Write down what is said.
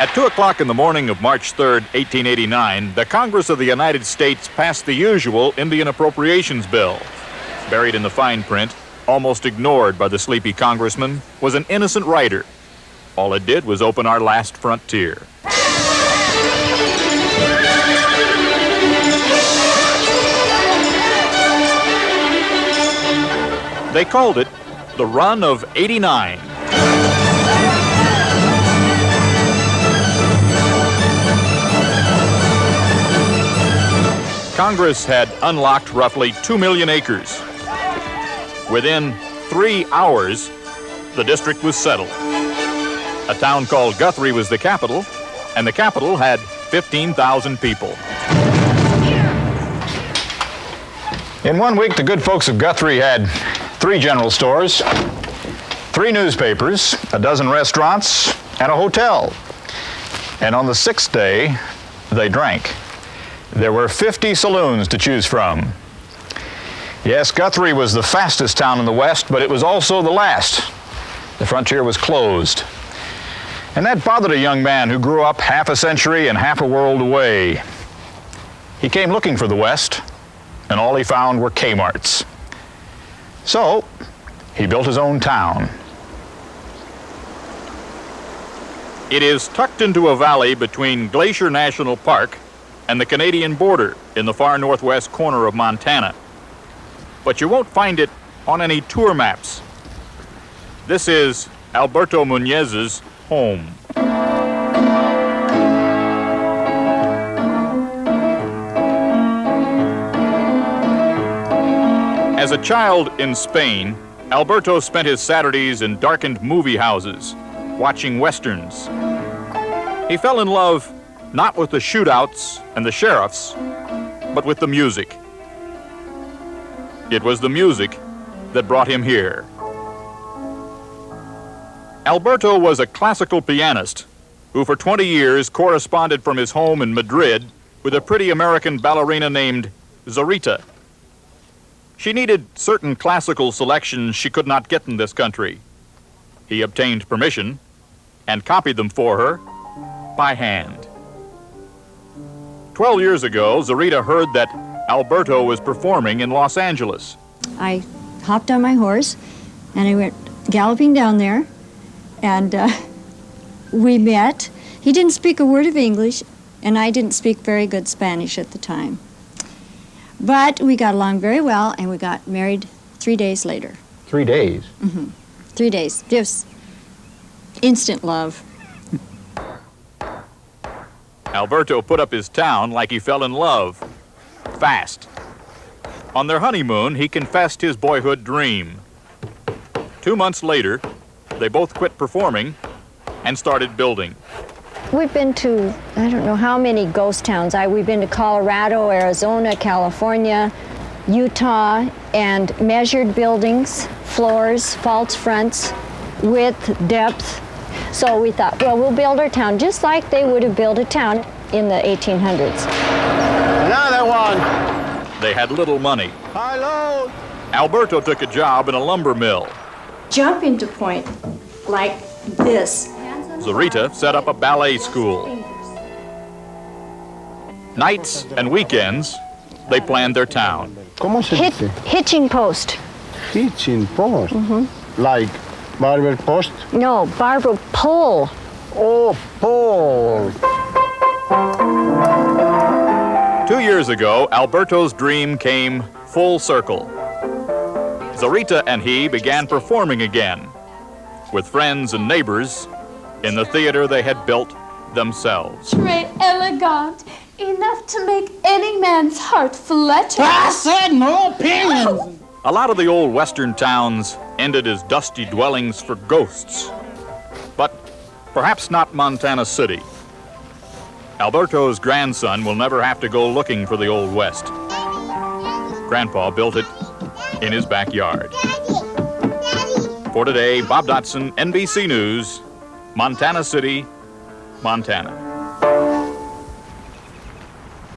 At 2 o'clock in the morning of March 3rd, 1889, the Congress of the United States passed the usual Indian Appropriations Bill. Buried in the fine print, almost ignored by the sleepy congressman, was an innocent writer. All it did was open our last frontier. They called it the Run of '89. Congress had unlocked roughly 2 million acres. Within 3 hours, the district was settled. A town called Guthrie was the capital, and the capital had 15,000 people. In 1 week, the good folks of Guthrie had 3 general stores, 3 newspapers, a dozen restaurants, and a hotel. And on the 6th day, they drank. There were 50 saloons to choose from. Yes, Guthrie was the fastest town in the West, but it was also the last. The frontier was closed. And that bothered a young man who grew up half a century and half a world away. He came looking for the West, and all he found were K-Marts. So, he built his own town. It is tucked into a valley between Glacier National Park and the Canadian border in the far northwest corner of Montana. But you won't find it on any tour maps. This is Alberto Munoz's home. As a child in Spain, Alberto spent his Saturdays in darkened movie houses, watching westerns. He fell in love not with the shootouts and the sheriffs, but with the music. It was the music that brought him here. Alberto was a classical pianist who for 20 years corresponded from his home in Madrid with a pretty American ballerina named Zarita. She needed certain classical selections she could not get in this country. He obtained permission and copied them for her by hand. 12 years ago, Zarita heard that Alberto was performing in Los Angeles. I hopped on my horse and I went galloping down there, and we met. He didn't speak a word of English, and I didn't speak very good Spanish at the time. But we got along very well, and we got married 3 days later. 3 days? Mm-hmm. 3 days. Just instant love. Alberto put up his town like he fell in love, fast. On their honeymoon, he confessed his boyhood dream. 2 months later, they both quit performing and started building. We've been to, I don't know how many ghost towns. We've been to Colorado, Arizona, California, Utah, and measured buildings, floors, false fronts, width, depth. So we thought, well, we'll build our town just like they would have built a town in the 1800s. Another one. They had little money. High load. Alberto took a job in a lumber mill. Jump into point like this. Zarita set up a ballet school. Nights and weekends, they planned their town. ¿Cómo se dice? Hitching post. Hitching post. Mm-hmm. Like barber post? No, barber pole. Oh, pole. 2 years ago, Alberto's dream came full circle. Zarita and he began performing again with friends and neighbors in the theater they had built themselves. Très elegant, enough to make any man's heart flutter. I said no opinions. A lot of the old western towns ended as dusty dwellings for ghosts, but perhaps not Montana City. Alberto's grandson will never have to go looking for the Old West. Grandpa built it in his backyard. For today, Bob Dotson, NBC News, Montana City, Montana.